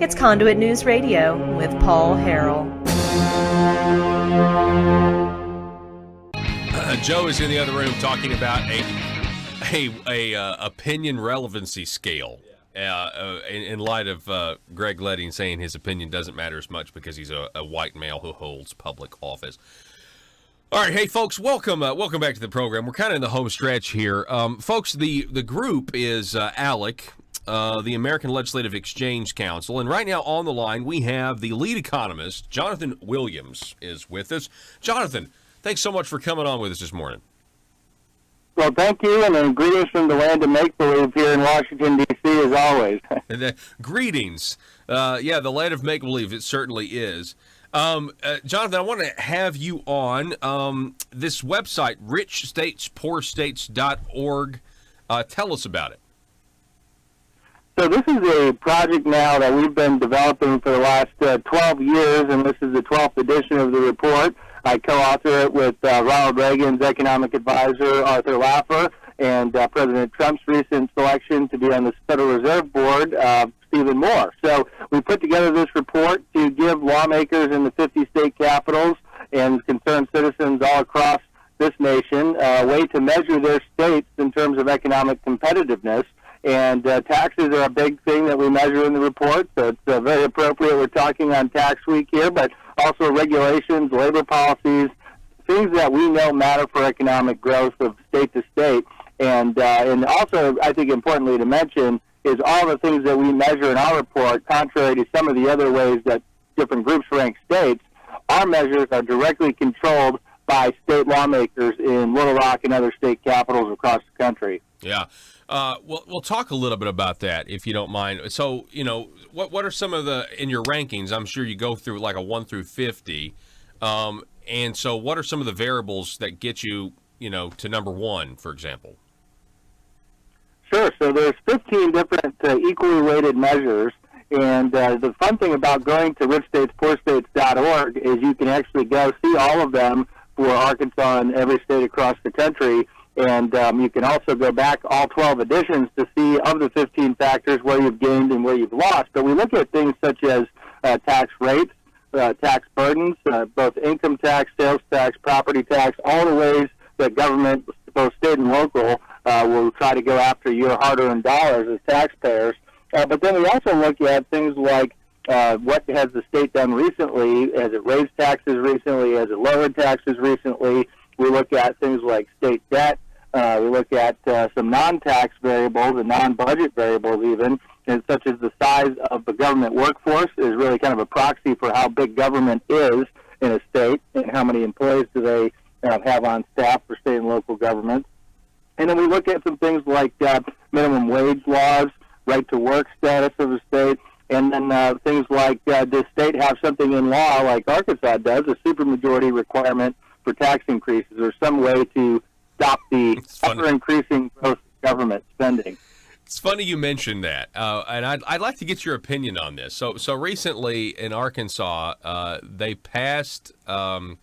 It's Conduit News Radio with Paul Harrell. Joe is in the other room talking about a opinion relevancy scale in light of Greg Leding saying his opinion doesn't matter as much because he's a white male who holds public office. All right, hey folks, welcome back to the program. We're kind of in the home stretch here, folks. The group is ALEC, the American Legislative Exchange Council, and right now on the line we have the lead economist, Jonathan Williams, is with us. Jonathan, thanks so much for coming on with us this morning. Well, thank you, and greetings from the land of make-believe here in Washington, D.C., as always. Greetings. The land of make-believe, it certainly is. Jonathan, I want to have you on this website, richstatespoorstates.org. Tell us about it. So this is a project now that we've been developing for the last 12 years, and this is the 12th edition of the report. I co-author it with Ronald Reagan's economic advisor, Arthur Laffer, and President Trump's recent selection to be on the Federal Reserve Board, Stephen Moore. So we put together this report to give lawmakers in the 50 state capitals and concerned citizens all across this nation a way to measure their states in terms of economic competitiveness. And taxes are a big thing that we measure in the report, so it's very appropriate. We're talking on tax week here, but also regulations, labor policies, things that we know matter for economic growth of state to state. And also, I think importantly to mention, is all the things that we measure in our report, contrary to some of the other ways that different groups rank states, our measures are directly controlled by state lawmakers in Little Rock and other state capitals across the country. Yeah. We'll talk a little bit about that, if you don't mind. So, what are some of in your rankings? I'm sure you go through like a 1 through 50. And so what are some of the variables that get you, to number 1, for example? Sure. So there's 15 different equally weighted measures. And the fun thing about going to richstatespoorstates.org is you can actually go see all of them for Arkansas and every state across the country. And you can also go back all 12 editions to see of the 15 factors where you've gained and where you've lost. But we look at things such as tax rates, tax burdens, both income tax, sales tax, property tax, all the ways that government, both state and local, will try to go after your hard-earned dollars as taxpayers. But then we also look at things like what has the state done recently? Has it raised taxes recently? Has it lowered taxes recently? We look at things like state debt. We look at some non-tax variables and non-budget variables even, and such as the size of the government workforce is really kind of a proxy for how big government is in a state and how many employees do they have on staff for state and local governments. And then we look at some things like minimum wage laws, right-to-work status of the state, and then things like does state have something in law like Arkansas does, a supermajority requirement for tax increases, or some way to stop the ever-increasing growth of government spending. It's funny you mentioned that, and I'd like to get your opinion on this. So recently in Arkansas, they passed a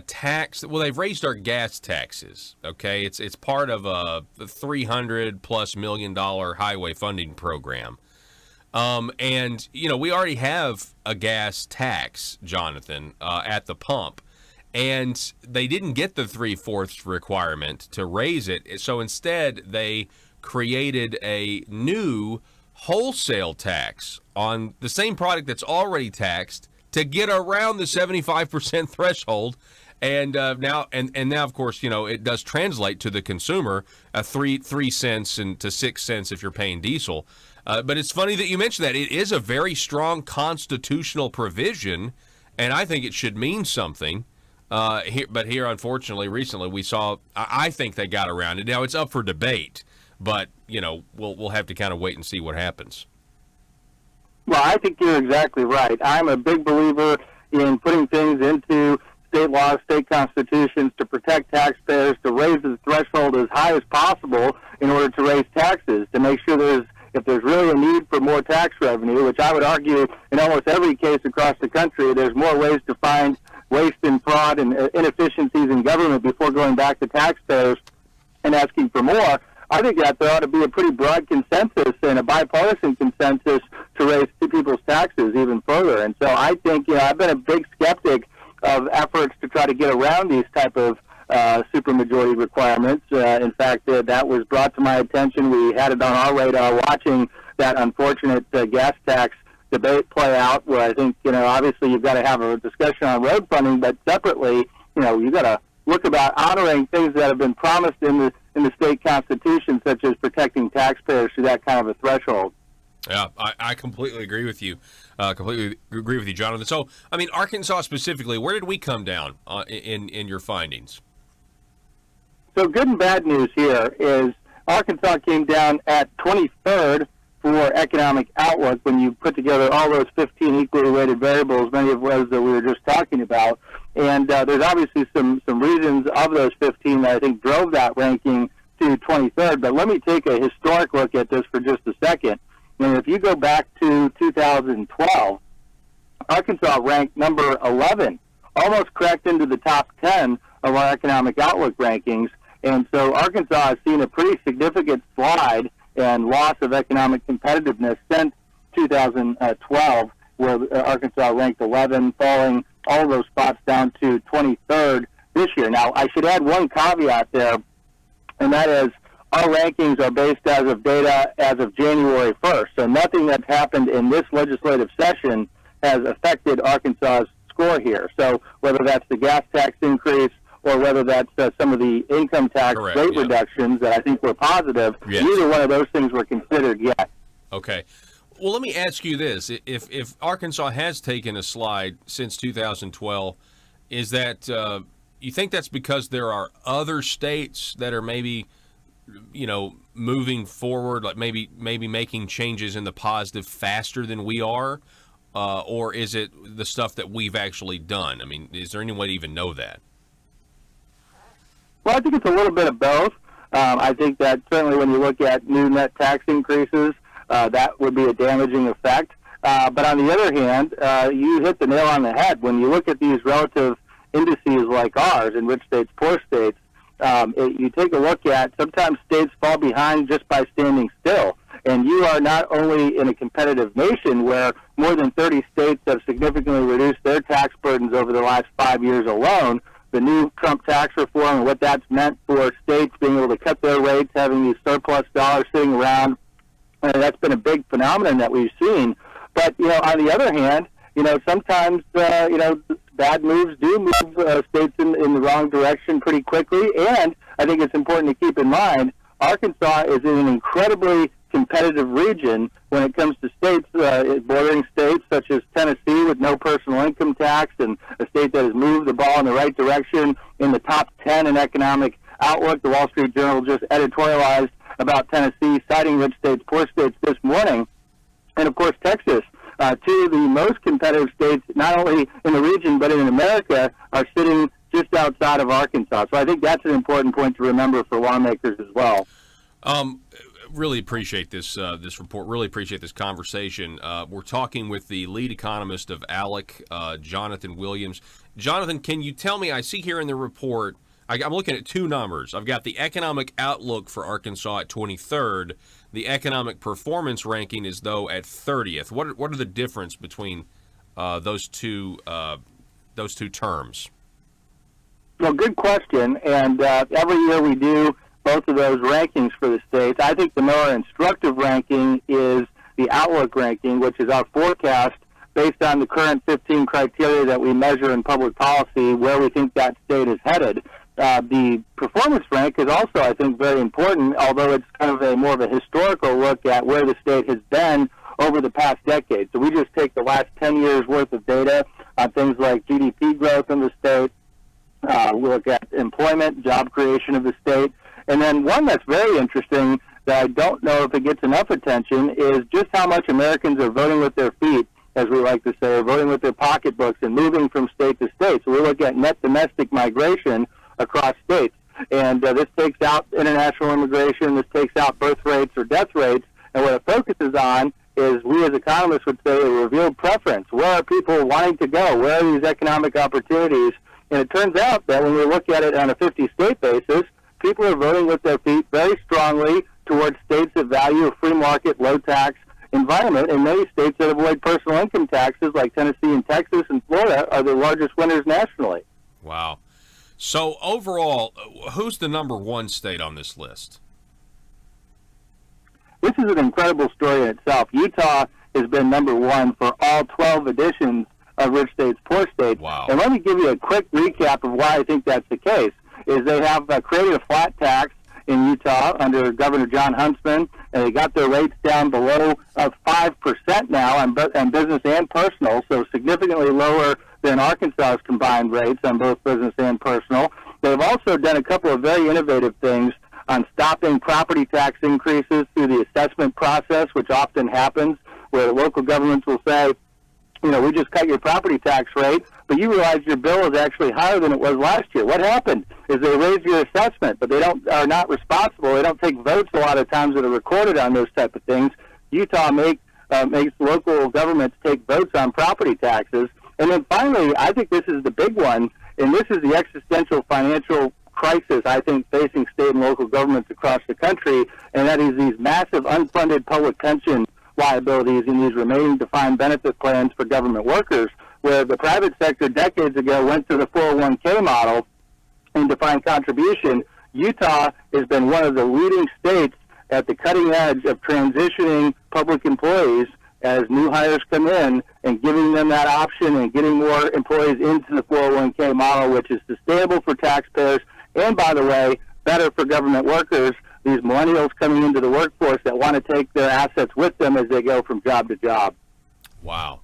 tax. Well, they've raised our gas taxes. Okay, it's part of a $300+ million highway funding program. And we already have a gas tax, Jonathan, at the pump. And they didn't get the 3/4 requirement to raise it. So instead, they created a new wholesale tax on the same product that's already taxed to get around the 75% threshold. And now, of course, it does translate to the consumer 3 cents and to 6 cents if you're paying diesel. But it's funny that you mentioned that. It is a very strong constitutional provision, and I think it should mean something. But here, unfortunately, recently we saw. I think they got around it. Now it's up for debate, but we'll have to kind of wait and see what happens. Well, I think you're exactly right. I'm a big believer in putting things into state laws, state constitutions to protect taxpayers, to raise the threshold as high as possible in order to raise taxes, to make sure if there's really a need for more tax revenue, which I would argue in almost every case across the country, there's more ways to find waste and fraud and inefficiencies in government before going back to taxpayers and asking for more. I think that there ought to be a pretty broad consensus and a bipartisan consensus to raise people's taxes even further. And so I think, I've been a big skeptic of efforts to try to get around these type of supermajority requirements. In fact, that was brought to my attention. We had it on our radar watching that unfortunate gas tax debate play out, where I think, obviously you've got to have a discussion on road funding, but separately, you've got to look about honoring things that have been promised in the state constitution, such as protecting taxpayers through that kind of a threshold. Yeah, I completely agree with you. Jonathan. So, Arkansas specifically, where did we come down in your findings? So good and bad news here is Arkansas came down at 23rd for economic outlook when you put together all those 15 equally weighted variables, many of those that we were just talking about. And there's obviously some reasons of those 15 that I think drove that ranking to 23rd. But let me take a historic look at this for just a second. And if you go back to 2012, Arkansas ranked number 11, almost cracked into the top 10 of our economic outlook rankings. And so Arkansas has seen a pretty significant slide and loss of economic competitiveness since 2012, where Arkansas ranked 11, falling all those spots down to 23rd this year. Now, I should add one caveat there, and that is our rankings are based as of data as of January 1st. So nothing that's happened in this legislative session has affected Arkansas's score here. So whether that's the gas tax increase or whether that's some of the income tax rate reductions that I think were positive, neither one of those things were considered yet. Okay. Well, let me ask you this. If Arkansas has taken a slide since 2012, is that you think that's because there are other states that are maybe, moving forward, like maybe making changes in the positive faster than we are? Or is it the stuff that we've actually done? Is there any way to even know that? Well, I think it's a little bit of both. I think that certainly when you look at new net tax increases, that would be a damaging effect. But on the other hand, you hit the nail on the head. When you look at these relative indices like ours, in rich states, poor states, you take a look at sometimes states fall behind just by standing still. And you are not only in a competitive nation where more than 30 states have significantly reduced their tax burdens over the last 5 years alone. The new Trump tax reform and what that's meant for states being able to cut their rates, having these surplus dollars sitting around, that's been a big phenomenon that we've seen. But, on the other hand, sometimes, bad moves do move states in the wrong direction pretty quickly. And I think it's important to keep in mind, Arkansas is in an incredibly competitive region when it comes to states, bordering states such as Tennessee with no personal income tax, and a state that has moved the ball in the right direction in the top 10 in economic outlook. The Wall Street Journal just editorialized about Tennessee, citing rich states, poor states this morning. And, of course, Texas, two of the most competitive states, not only in the region but in America, are sitting just outside of Arkansas. So I think that's an important point to remember for lawmakers as well. Really appreciate this report. Really appreciate this conversation. We're talking with the lead economist of ALEC, Jonathan Williams. Jonathan, can you tell me, I see here in the report, I'm looking at two numbers. I've got the economic outlook for Arkansas at 23rd. The economic performance ranking is, though, at 30th. What are the difference between those two terms? Well, good question. And every year we do both of those rankings for the states. I think the more instructive ranking is the outlook ranking, which is our forecast based on the current 15 criteria that we measure in public policy, where we think that state is headed. The performance rank is also, I think, very important, although it's kind of more of a historical look at where the state has been over the past decade. So we just take the last 10 years worth of data on things like GDP growth in the state. We look at employment, job creation of the state. And then one that's very interesting that I don't know if it gets enough attention is just how much Americans are voting with their feet, as we like to say, or voting with their pocketbooks and moving from state to state. So we look at net domestic migration across states. And this takes out international immigration, this takes out birth rates or death rates. And what it focuses on is, we as economists would say, a revealed preference. Where are people wanting to go? Where are these economic opportunities? And it turns out that when we look at it on a 50-state basis, people are voting with their feet very strongly towards states that value a free market, low tax, environment, and many states that avoid personal income taxes, like Tennessee and Texas and Florida, are the largest winners nationally. Wow. So overall, who's the number one state on this list? This is an incredible story in itself. Utah has been number one for all 12 editions of Rich States, Poor States. Wow. And let me give you a quick recap of why I think that's the case. Is they have created a flat tax in Utah under Governor John Huntsman, and they got their rates down below 5% now on business and personal, so significantly lower than Arkansas's combined rates on both business and personal. They've also done a couple of very innovative things on stopping property tax increases through the assessment process, which often happens, where local governments will say, we just cut your property tax rate, but you realize your bill is actually higher than it was last year. What happened is they raised your assessment, but they are not responsible. They don't take votes a lot of times that are recorded on those type of things. Utah makes local governments take votes on property taxes. And then finally, I think this is the big one, and this is the existential financial crisis, I think, facing state and local governments across the country, and that is these massive unfunded public pension liabilities in these remaining defined benefit plans for government workers, where the private sector decades ago went to the 401k model in defined contribution. Utah has been one of the leading states at the cutting edge of transitioning public employees as new hires come in and giving them that option and getting more employees into the 401k model, which is sustainable for taxpayers and, by the way, better for government workers, these millennials coming into the workforce that want to take their assets with them as they go from job to job. Wow.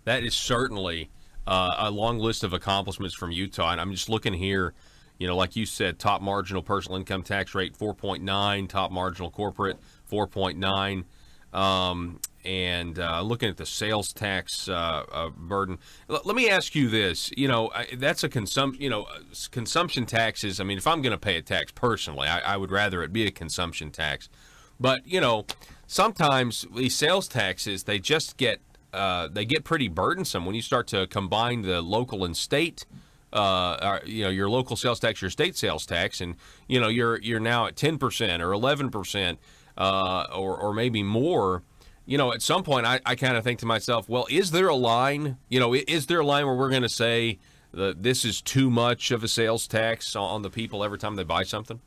That is certainly a long list of accomplishments from Utah. And I'm just looking here, like you said, top marginal personal income tax rate 4.9, top marginal corporate 4.9. And looking at the sales tax burden, let me ask you this. That's a consumption taxes. I mean, if I'm going to pay a tax personally, I would rather it be a consumption tax. But sometimes these sales taxes, they just get pretty burdensome when you start to combine the local and state. Your local sales tax, your state sales tax, and you're now at 10% or 11%, or maybe more. At some point, I kind of think to myself, well, is there a line? Is there a line where we're going to say that this is too much of a sales tax on the people every time they buy something?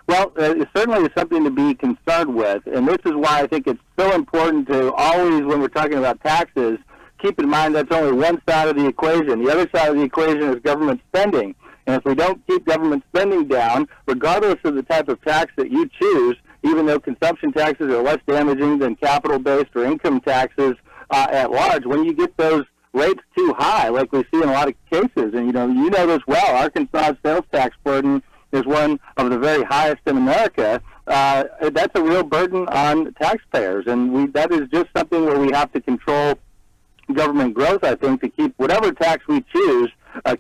Well, it certainly is something to be concerned with, and this is why I think it's so important to always, when we're talking about taxes, keep in mind that's only one side of the equation. The other side of the equation is government spending, and if we don't keep government spending down, regardless of the type of tax that you choose, even though consumption taxes are less damaging than capital-based or income taxes at large, when you get those rates too high, like we see in a lot of cases, and you know this well, Arkansas' sales tax burden is one of the very highest in America. That's a real burden on taxpayers, and that is just something where we have to control government growth, I think, to keep whatever tax we choose,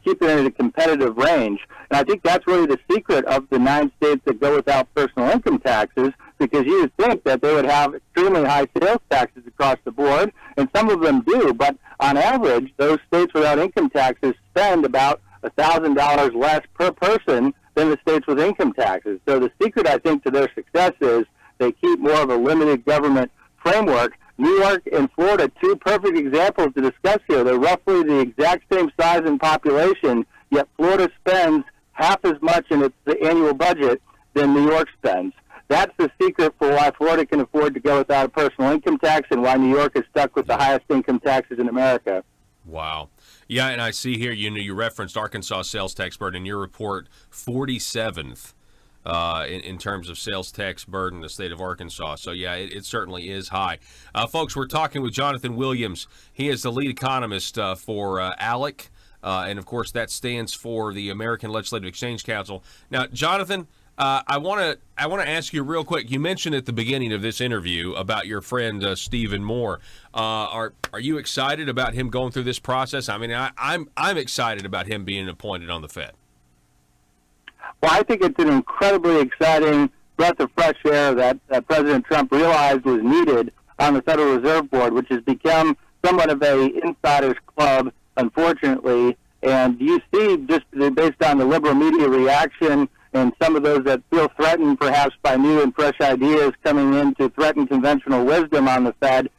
keep it in a competitive range. And I think that's really the secret of the 9 states that go without personal income taxes, because you would think that they would have extremely high sales taxes across the board, and some of them do, but on average, those states without income taxes spend about $1,000 less per person than the states with income taxes. So the secret, I think, to their success is they keep more of a limited government framework. New York and Florida, 2 perfect examples to discuss here. They're roughly the exact same size in population, yet Florida spends half as much in its annual budget than New York spends. That's the secret for why Florida can afford to go without a personal income tax and why New York is stuck with the highest income taxes in America. Wow. Yeah, and I see here, you referenced Arkansas sales tax burden in your report, 47th in terms of sales tax burden in the state of Arkansas. So, yeah, it certainly is high. Folks, we're talking with Jonathan Williams. He is the lead economist for ALEC, and, of course, that stands for the American Legislative Exchange Council. Now, Jonathan, I want to ask you real quick. You mentioned at the beginning of this interview about your friend Stephen Moore. Are you excited about him going through this process? I mean, I'm excited about him being appointed on the Fed. Well, I think it's an incredibly exciting breath of fresh air that President Trump realized was needed on the Federal Reserve Board, which has become somewhat of a insider's club, unfortunately. And you see, just based on the liberal media reaction and some of those that feel threatened perhaps by new and fresh ideas coming in to threaten conventional wisdom on the Fed,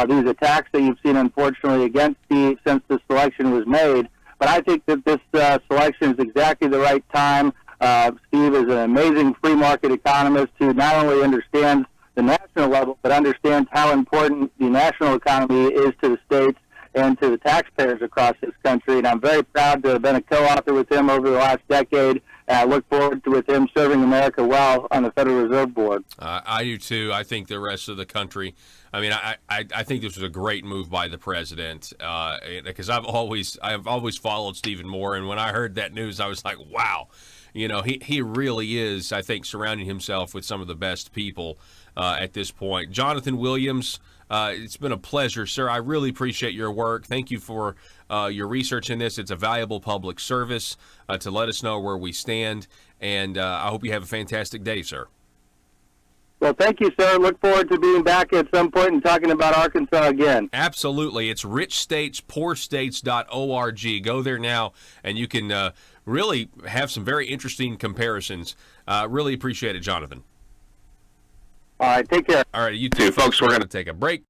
these attacks that you've seen, unfortunately, against Steve since the selection was made. But I think that this selection is exactly the right time. Steve is an amazing free market economist who not only understands the national level, but understands how important the national economy is to the states and to the taxpayers across this country. And I'm very proud to have been a co-author with him over the last decade. And I look forward to with him serving America well on the Federal Reserve Board. I do too. I think the rest of the country. I mean, I think this was a great move by the president because I've always followed Stephen Moore, and when I heard that news, I was like, wow. You know, he really is, I think, surrounding himself with some of the best people at this point. Jonathan Williams, it's been a pleasure, sir. I really appreciate your work. Thank you for your research in this. It's a valuable public service to let us know where we stand, and I hope you have a fantastic day, sir. Well, thank you, sir. Look forward to being back at some point and talking about Arkansas again. Absolutely. It's richstatespoorstates.org. Go there now, and you can really have some very interesting comparisons. Really appreciate it, Jonathan. All right, take care. All right, you too, folks. We're going to take a break.